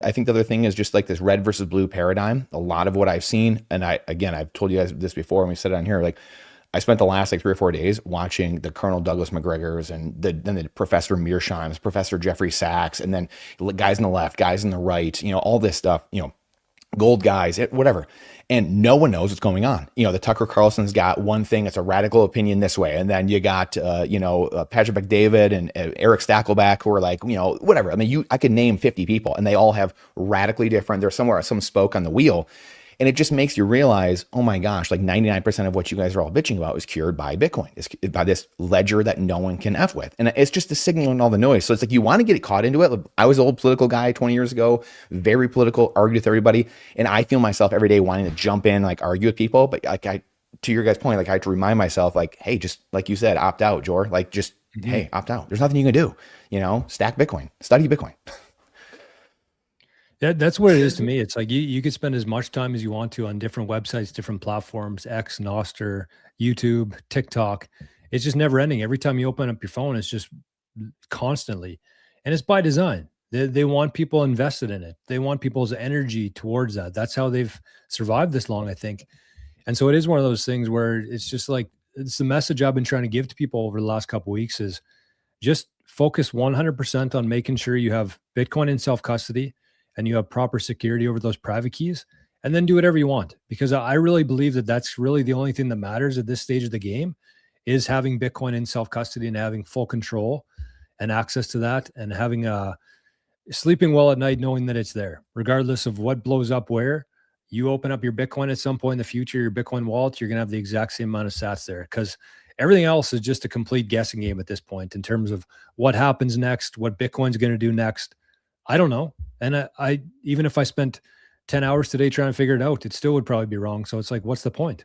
I think the other thing is just like this red versus blue paradigm. A lot of what I've seen, and I've told you guys this before, and we said it on here, like I spent the last like 3 or 4 days watching the Colonel Douglas McGregors and then the Professor Mearsheims, Professor Jeffrey Sachs, and then guys on the left, guys on the right, all this stuff, gold guys, whatever. And no one knows what's going on. The Tucker Carlson's got one thing, it's a radical opinion this way. And then you got, Patrick McDavid and Eric Stackleback who are like, whatever. I mean, I could name 50 people and they all have radically different, there's somewhere, some spoke on the wheel. And it just makes you realize, oh my gosh, like 99% of what you guys are all bitching about is cured by Bitcoin. It's by this ledger that no one can F with. And it's just the signal and all the noise. So it's like you want to get caught into it. I was an old political guy 20 years ago, very political, argued with everybody. And I feel myself every day wanting to jump in, like argue with people. But like to your guys' point, like I have to remind myself, like, hey, just like you said, opt out, Jor. Like just, hey, opt out. There's nothing you can do, stack Bitcoin, study Bitcoin. That's what it is to me. It's like you could spend as much time as you want to on different websites, different platforms, X, Nostr, YouTube, TikTok. It's just never ending. Every time you open up your phone, it's just constantly. And it's by design. They want people invested in it. They want people's energy towards that. That's how they've survived this long, I think. And so it is one of those things where it's just like, it's the message I've been trying to give to people over the last couple of weeks is just focus 100% on making sure you have Bitcoin in self-custody and you have proper security over those private keys, and then do whatever you want. Because I really believe that that's really the only thing that matters at this stage of the game is having Bitcoin in self-custody and having full control and access to that, and having sleeping well at night knowing that it's there. Regardless of what blows up where, you open up your Bitcoin at some point in the future, your Bitcoin wallet, you're going to have the exact same amount of sats there, because everything else is just a complete guessing game at this point in terms of what happens next, what Bitcoin's going to do next. I don't know. And I even if I spent 10 hours today trying to figure it out, it still would probably be wrong. So it's like, what's the point?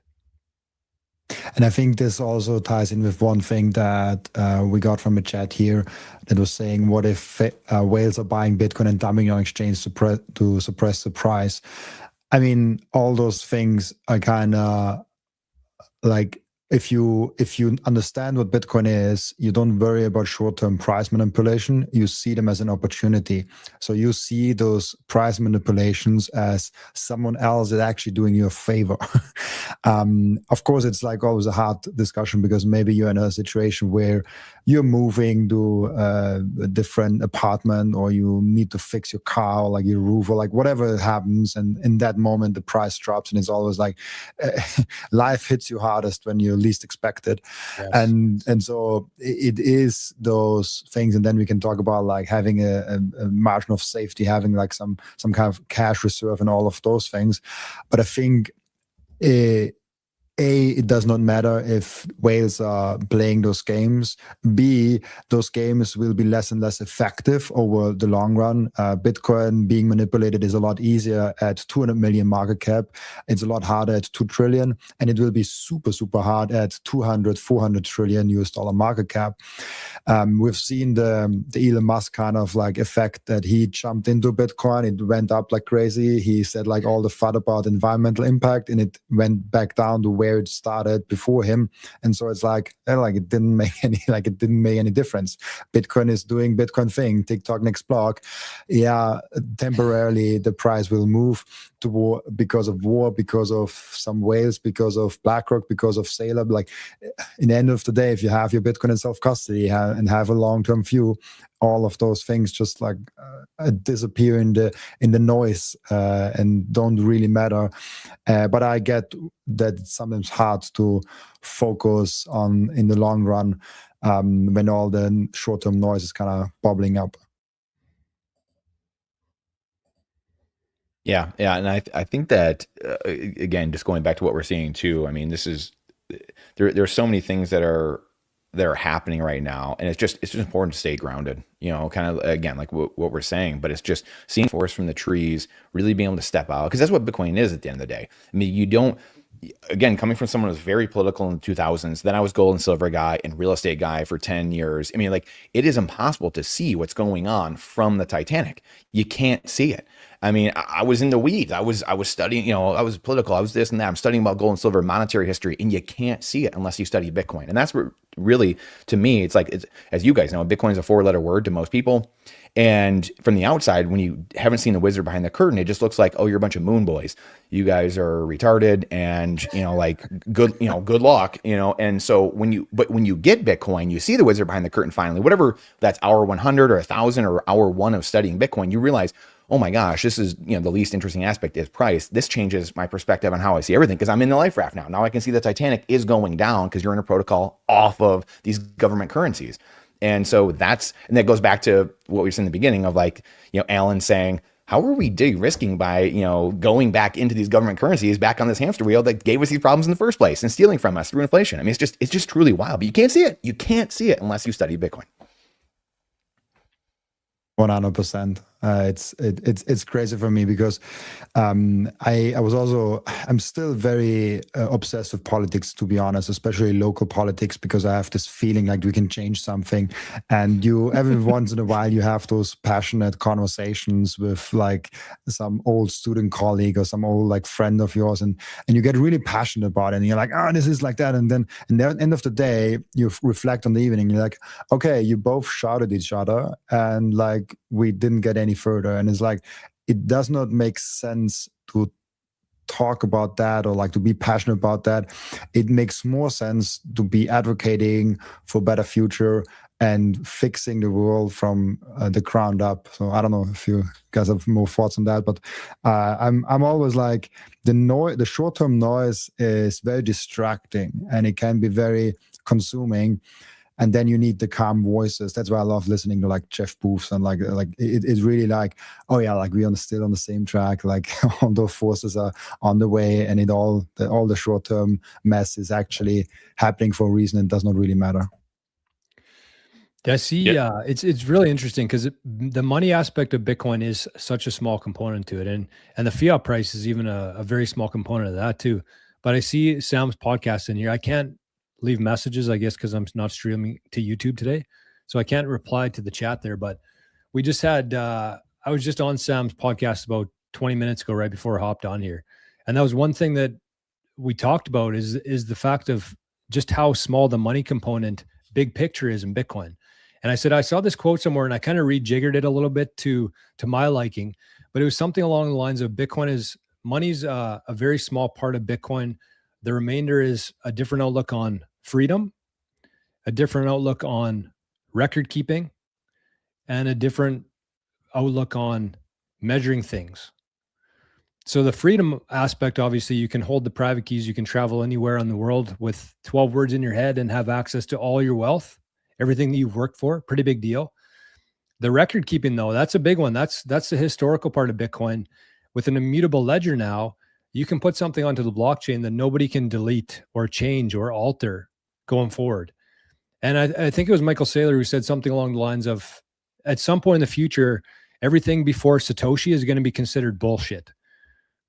And I think this also ties in with one thing that we got from a chat here that was saying, what if whales are buying Bitcoin and dumping on exchange to suppress the price? I mean, all those things are kind of like, if you understand what Bitcoin is, you don't worry about short-term price manipulation. You see them as an opportunity. So you see those price manipulations as someone else is actually doing you a favor. Of course, it's like always a hard discussion because maybe you're in a situation where you're moving to a different apartment, or you need to fix your car, or like your roof, or like whatever happens. And in that moment, the price drops, and it's always like life hits you hardest when you least expect it. Yes. And so it is those things. And then we can talk about like having a margin of safety, having like some kind of cash reserve and all of those things. But I think it does not matter if whales are playing those games. B, those games will be less and less effective over the long run. Bitcoin being manipulated is a lot easier at 200 million market cap. It's a lot harder at 2 trillion. And it will be super, super hard at 200, 400 trillion US dollar market cap. We've seen the Elon Musk kind of like effect that he jumped into Bitcoin. It went up like crazy. He said like all the FUD about environmental impact, and it went back down to where it started before him. And so it's like it didn't make any difference. Bitcoin is doing Bitcoin thing. TikTok next block. Yeah, temporarily the price will move to war because of war, because of some whales, because of BlackRock, because of Salem. Like in the end of the day, if you have your Bitcoin in self-custody and have a long-term view, all of those things just like disappear in the noise and don't really matter. But I get that it's sometimes hard to focus on in the long run when all the short-term noise is kind of bubbling up. Yeah. And I think that, again, just going back to what we're seeing too, I mean, this is, there are so many things that are happening right now. And it's just important to stay grounded, kind of, again, like what we're saying, but it's just seeing forest from the trees, really being able to step out. Because that's what Bitcoin is at the end of the day. I mean, you don't, again, coming from someone who was very political in the 2000s, then I was gold and silver guy and real estate guy for 10 years. I mean, like, it is impossible to see what's going on from the Titanic. You can't see it. I mean, I was in the weeds. I was studying, I was political. I was this and that. I'm studying about gold and silver, monetary history, and you can't see it unless you study Bitcoin. And that's what really, to me, it's like, as you guys know, Bitcoin is a 4-letter word to most people. And from the outside, when you haven't seen the wizard behind the curtain, it just looks like, oh, you're a bunch of moon boys. You guys are retarded, and like good luck, And so when you get Bitcoin, you see the wizard behind the curtain finally. Whatever that's hour 100 or 1,000 or hour 1 of studying Bitcoin, you realize, oh my gosh, this is the least interesting aspect is price. This changes my perspective on how I see everything because I'm in the life raft now. Now I can see the Titanic is going down because you're in a protocol off of these government currencies. And so that goes back to what we said in the beginning of like, Alan saying, how are we de-risking by, going back into these government currencies back on this hamster wheel that gave us these problems in the first place and stealing from us through inflation? I mean, it's just truly wild, but you can't see it. You can't see it unless you study Bitcoin. 100%. It's crazy for me because I'm still very obsessed with politics, to be honest, especially local politics, because I have this feeling like we can change something. And every once in a while you have those passionate conversations with like some old student colleague or some old like friend of yours, and you get really passionate about it, and you're like, oh, this is like that, and then at the end of the day you reflect on the evening, you're like, okay, you both shouted at each other and like we didn't get any further. And it's like, it does not make sense to talk about that or like to be passionate about that. It makes more sense to be advocating for a better future and fixing the world from the ground up. So I don't know if you guys have more thoughts on that, but I'm always like, the short-term noise is very distracting and it can be very consuming. And then you need the calm voices. That's why I love listening to like Jeff Booths and like it's really like, oh yeah, like we are still on the same track. Like all those forces are on the way, and all the short term mess is actually happening for a reason and does not really matter. Yeah, see, it's really interesting because the money aspect of Bitcoin is such a small component to it, and the fiat price is even a very small component of that too. But I see Sam's podcast in here. I can't leave messages, I guess, because I'm not streaming to YouTube today, so I can't reply to the chat there. But we just had I was just on Sam's podcast about 20 minutes ago, right before I hopped on here, and that was one thing that we talked about is the fact of just how small the money component, big picture, is in Bitcoin. And I said I saw this quote somewhere, and I kind of rejiggered it a little bit to my liking, but it was something along the lines of money's a very small part of Bitcoin. The remainder is a different outlook on freedom, a different outlook on record keeping, and a different outlook on measuring things. So the freedom aspect, obviously, you can hold the private keys, you can travel anywhere in the world with 12 words in your head and have access to all your wealth, everything that you've worked for. Pretty big deal. The record keeping, though, that's a big one. That's the historical part of Bitcoin. With an immutable ledger now, you can put something onto the blockchain that nobody can delete or change or alter going forward. And I think it was Michael Saylor who said something along the lines of, at some point in the future, everything before Satoshi is going to be considered bullshit,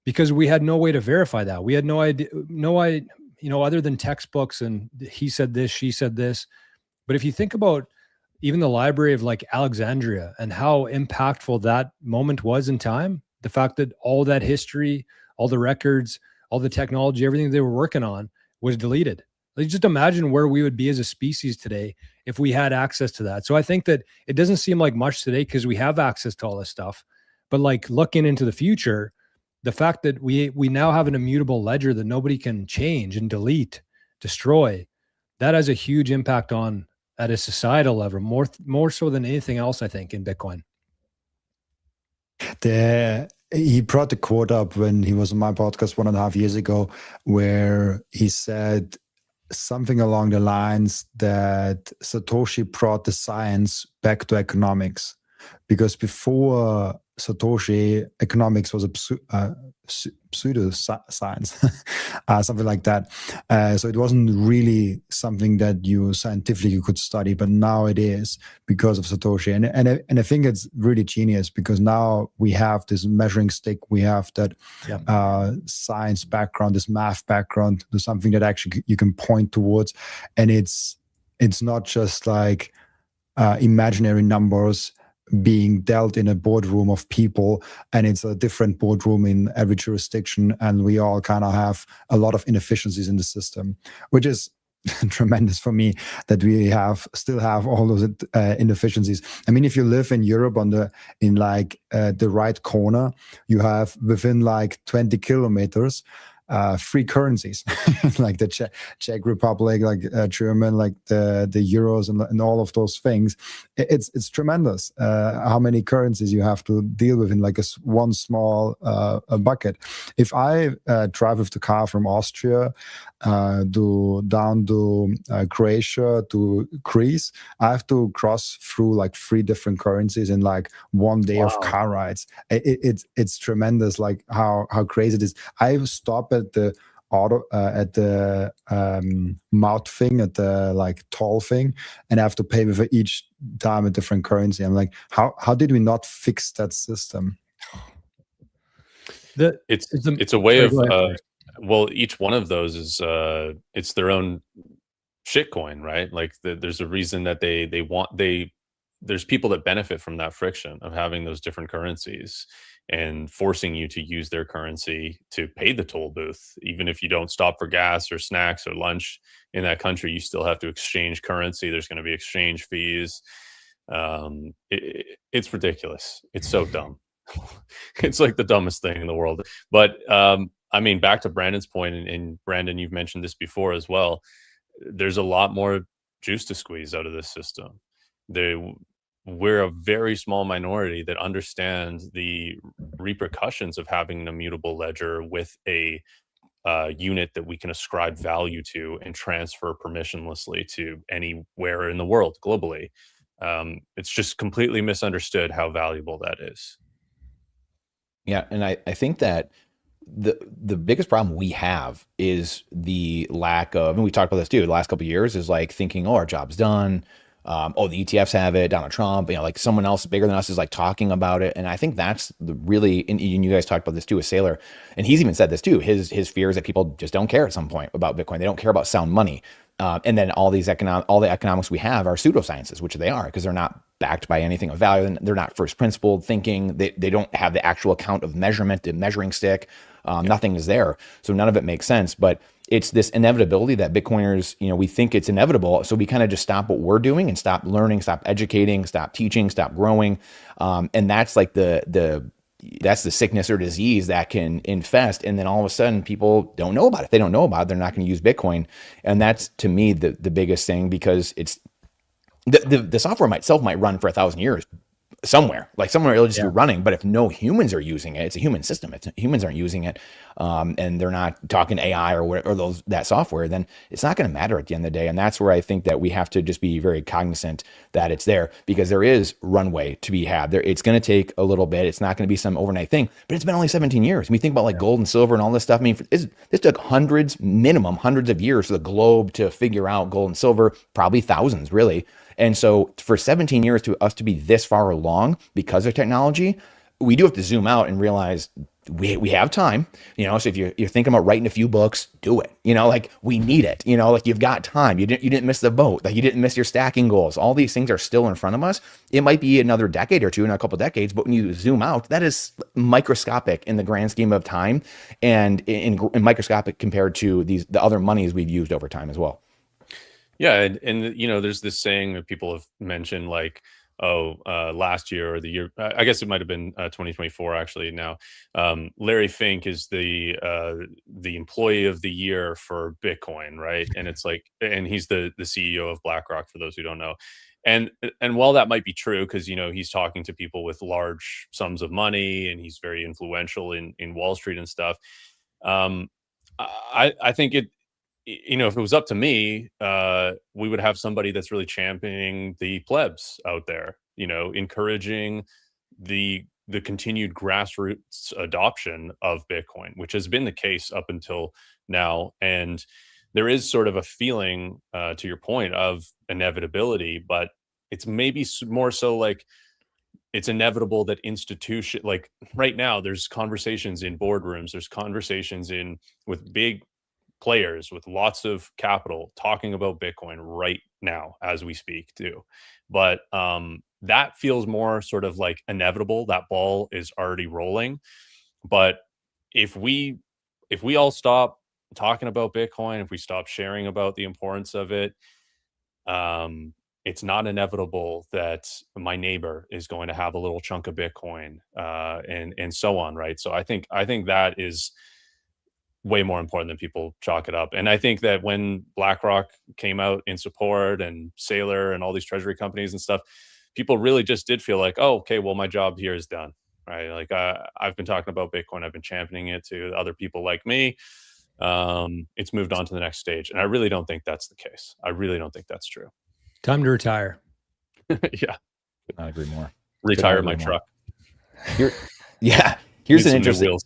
because we had no way to verify that. We had no idea, other than textbooks and he said this, she said this. But if you think about even the library of like Alexandria and how impactful that moment was in time, the fact that all that history, all the records, all the technology, everything they were working on was deleted. Like, just imagine where we would be as a species today if we had access to that. So I think that it doesn't seem like much today because we have access to all this stuff. But like looking into the future, the fact that we now have an immutable ledger that nobody can change and delete, destroy, that has a huge impact on at a societal level, more so than anything else, I think, in Bitcoin. He brought the quote up when he was on my podcast 1.5 years ago, where he said something along the lines that Satoshi brought the science back to economics, because before Satoshi, economics was a pseudo science, something like that. So it wasn't really something that you scientifically could study, but now it is because of Satoshi. And I think it's really genius, because now we have this measuring stick, we have that science background, this math background, to something that actually you can point towards, and it's not just like imaginary numbers. being dealt in a boardroom of people, and it's a different boardroom in every jurisdiction, and we all kind of have a lot of inefficiencies in the system, which is tremendous for me that we still have all those inefficiencies. I mean, if you live in Europe in the right corner, you have within like 20 kilometers free currencies like the Czech Republic, like German, like the euros and all of those things. It's tremendous how many currencies you have to deal with in like one small bucket. If I drive with the car from Austria down to Croatia to Greece, I have to cross through like 3 different currencies in like one day of car rides. It's tremendous, like how crazy it is. I stop at the mouth thing, at the like toll thing, and I have to pay with each time a different currency. I'm like, how did we not fix that system? It's a way of well, each one of those is it's their own shitcoin, right? Like there's a reason that there's people that benefit from that friction of having those different currencies and forcing you to use their currency to pay the toll booth. Even if you don't stop for gas or snacks or lunch in that country, you still have to exchange currency. There's going to be exchange fees. It's ridiculous. It's so dumb. It's like the dumbest thing in the world. But I mean, back to Brandon's point, and Brandon, you've mentioned this before as well. There's a lot more juice to squeeze out of this system. We're a very small minority that understand the repercussions of having an immutable ledger with a unit that we can ascribe value to and transfer permissionlessly to anywhere in the world globally. It's just completely misunderstood how valuable that is. Yeah, and I think that the biggest problem we have is the lack of, and we talked about this too, the last couple of years, is like thinking, oh, our job's done. Oh, the ETFs have it, Donald Trump, like someone else bigger than us is like talking about it. And I think that's the really, and you guys talked about this too with Saylor, and he's even said this too, his fear is that people just don't care at some point about Bitcoin. They don't care about sound money. And then all the economics we have are pseudosciences, which they are, because they're not backed by anything of value, and they're not first principled thinking. They don't have the actual account of measurement, the measuring stick. Nothing is there. So none of it makes sense. But it's this inevitability that Bitcoiners, we think it's inevitable. So we kind of just stop what we're doing and stop learning, stop educating, stop teaching, stop growing. And that's like that's the sickness or disease that can infest. And then all of a sudden people don't know about it. They don't know about it. They're not going to use Bitcoin. And that's, to me, the biggest thing, because it's the software itself might run for 1,000 years somewhere it'll just be running. But if no humans are using it, it's a human system. If humans aren't using it, and they're not talking AI or that software, then it's not going to matter at the end of the day. And that's where I think that we have to just be very cognizant that it's there, because there is runway to be had there. It's going to take a little bit. It's not going to be some overnight thing, but it's been only 17 years. We think about like gold and silver and all this stuff. I mean, this took minimum hundreds of years for the globe to figure out gold and silver, probably thousands really. And so for 17 years to us to be this far along because of technology, we do have to zoom out and realize we have time, so if you're thinking about writing a few books, do it, like we need it, like you've got time. You didn't miss the boat. Like you didn't miss your stacking goals. All these things are still in front of us. It might be another decade or two, in a couple of decades, but when you zoom out, that is microscopic in the grand scheme of time, and in microscopic compared to the other monies we've used over time as well. Yeah, and there's this saying that people have mentioned, like, last year or the year, I guess it might have been 2024 actually now. Larry Fink is the employee of the year for Bitcoin, right? And it's like, and he's the CEO of BlackRock, for those who don't know. And while that might be true, because he's talking to people with large sums of money and he's very influential in Wall Street and stuff, I think if it was up to me, we would have somebody that's really championing the plebs out there, encouraging the continued grassroots adoption of Bitcoin, which has been the case up until now. And there is sort of a feeling, to your point, of inevitability, but it's maybe more so like it's inevitable that like right now, there's conversations in boardrooms, there's conversations with big players with lots of capital talking about Bitcoin right now as we speak too. But that feels more sort of like inevitable. That ball is already rolling. But if we all stop talking about Bitcoin, if we stop sharing about the importance of it, it's not inevitable that my neighbor is going to have a little chunk of Bitcoin, and so on, right? So I think that is way more important than people chalk it up. And I think that when BlackRock came out in support, and Saylor and all these treasury companies and stuff, people really just did feel like, oh, okay, well, my job here is done, right? Like I've been talking about Bitcoin, I've been championing it to other people like me. It's moved on to the next stage, and I really don't think that's the case. I really don't think that's true. Time to retire. Yeah, I agree more. retire my truck. Here, yeah. Here's Need an some new interesting. wheels.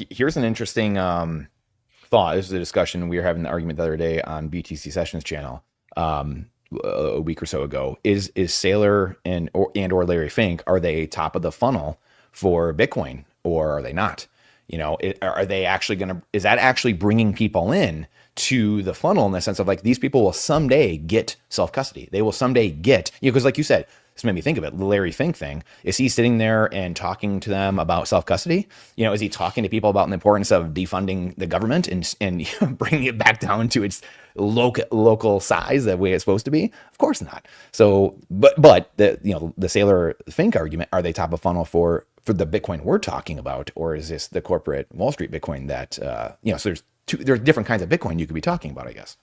Here's an interesting thought. This is a discussion we were having, the argument the other day on BTC Sessions channel a week or so ago. Is Saylor and or Larry Fink, are they top of the funnel for Bitcoin, or are they not? You know, are they actually going to? Is that actually bringing people in to the funnel, in the sense of like, these people will someday get self custody. They will someday get, you know, because like you said, this made me think of it. The Larry Fink thing. Is he sitting there and talking to them about self-custody? You know, is he talking to people about the importance of defunding the government and you know, bringing it back down to its local size, the way it's supposed to be? Of course not. So, but the, you know, the Saylor Fink argument, are they top of funnel for the Bitcoin we're talking about, or is this the corporate Wall Street Bitcoin that you know? So there's different kinds of Bitcoin you could be talking about, I guess.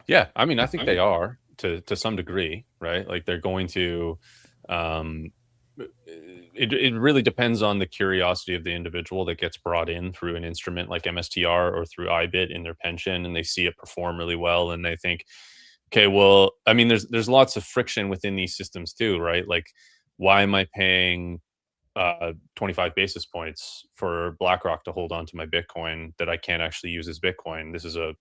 Yeah, I mean, I think they are to some degree, right? Like they're going to. It really depends on the curiosity of the individual that gets brought in through an instrument like MSTR or through IBIT in their pension, and they see it perform really well, and they think, okay, well, I mean, there's lots of friction within these systems too, right? Like, why am I paying 25 basis points for BlackRock to hold on to my Bitcoin that I can't actually use as Bitcoin? This is a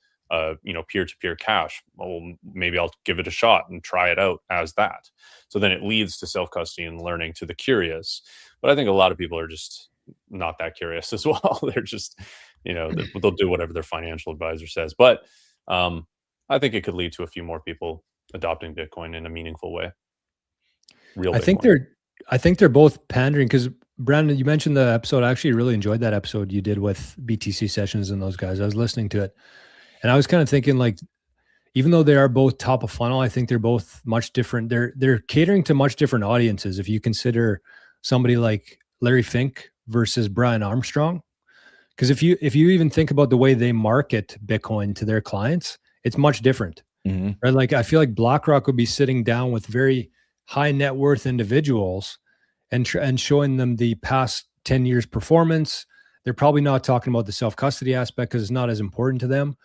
you know, peer-to-peer cash. Well, maybe I'll give it a shot and try it out as that. So then it leads to self-custody and learning to the curious. But I think a lot of people are just not that curious as well. They're just, you know, they'll do whatever their financial advisor says. But I think it could lead to a few more people adopting Bitcoin in a meaningful way. Real Bitcoin. I think they're both pandering, because Brandon, you mentioned the episode. I actually really enjoyed that episode you did with BTC Sessions and those guys. I was listening to it, and I was kind of thinking, like, even though they are both top of funnel, I think they're both much different. They're catering to much different audiences. If you consider somebody like Larry Fink versus Brian Armstrong, because if you even think about the way they market Bitcoin to their clients, it's much different. Mm-hmm. Right? Like, I feel like BlackRock would be sitting down with very high net worth individuals and showing them the past 10 years performance. They're probably not talking about the self-custody aspect because it's not as important to them.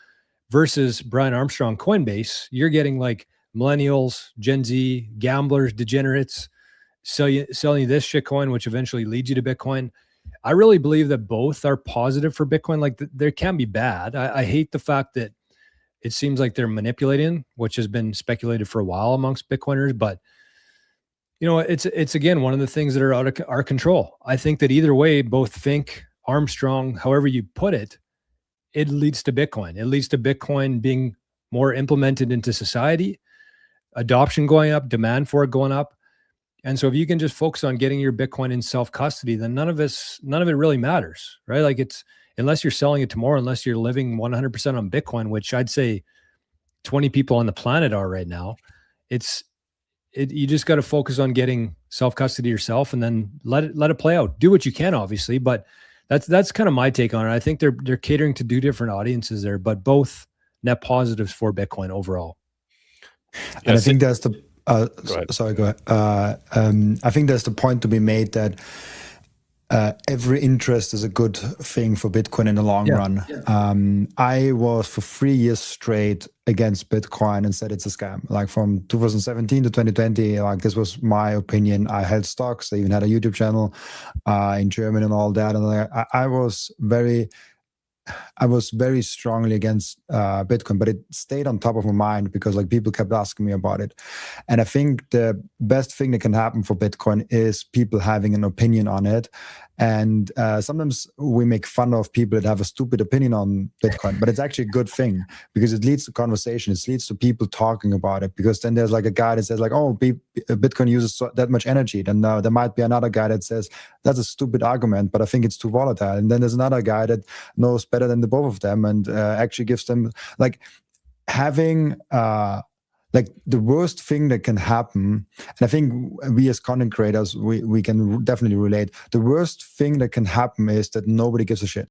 Versus Brian Armstrong, Coinbase, you're getting like millennials, Gen Z, gamblers, degenerates, selling you this shitcoin, which eventually leads you to Bitcoin. I really believe that both are positive for Bitcoin. Like, there can be bad. I hate the fact that it seems like they're manipulating, which has been speculated for a while amongst Bitcoiners. But you know, it's again one of the things that are out of our control. I think that either way, both Fink, Armstrong, however you put it, it leads to Bitcoin. It leads to Bitcoin being more implemented into society, adoption going up, demand for it going up. And so if you can just focus on getting your Bitcoin in self-custody, then none of it really matters, right? Like, it's, unless you're selling it tomorrow, unless you're living 100% on Bitcoin, which I'd say 20 people on the planet are right now, you just got to focus on getting self-custody yourself, and then let it play out. Do what you can, obviously, but that's kind of my take on it. I think they're catering to 2 different audiences there, but both net positives for Bitcoin overall. And I think that's the Go ahead. sorry, go ahead. I think there's the point to be made that every interest is a good thing for Bitcoin in the long run. Yeah. I was for 3 years straight against Bitcoin and said it's a scam. Like from 2017 to 2020, like this was my opinion. I held stocks. I even had a YouTube channel in German and all that. And I was very strongly against Bitcoin, but it stayed on top of my mind because like people kept asking me about it. And I think the best thing that can happen for Bitcoin is people having an opinion on it. And sometimes we make fun of people that have a stupid opinion on Bitcoin, but it's actually a good thing because it leads to conversation. It leads to people talking about it, because then there's like a guy that says like, oh, Bitcoin uses that much energy. Then there might be another guy that says that's a stupid argument, but I think it's too volatile. And then there's another guy that knows better than the both of them and actually gives them like having like the worst thing that can happen, and I think we as content creators, we can definitely relate. The worst thing that can happen is that nobody gives a shit.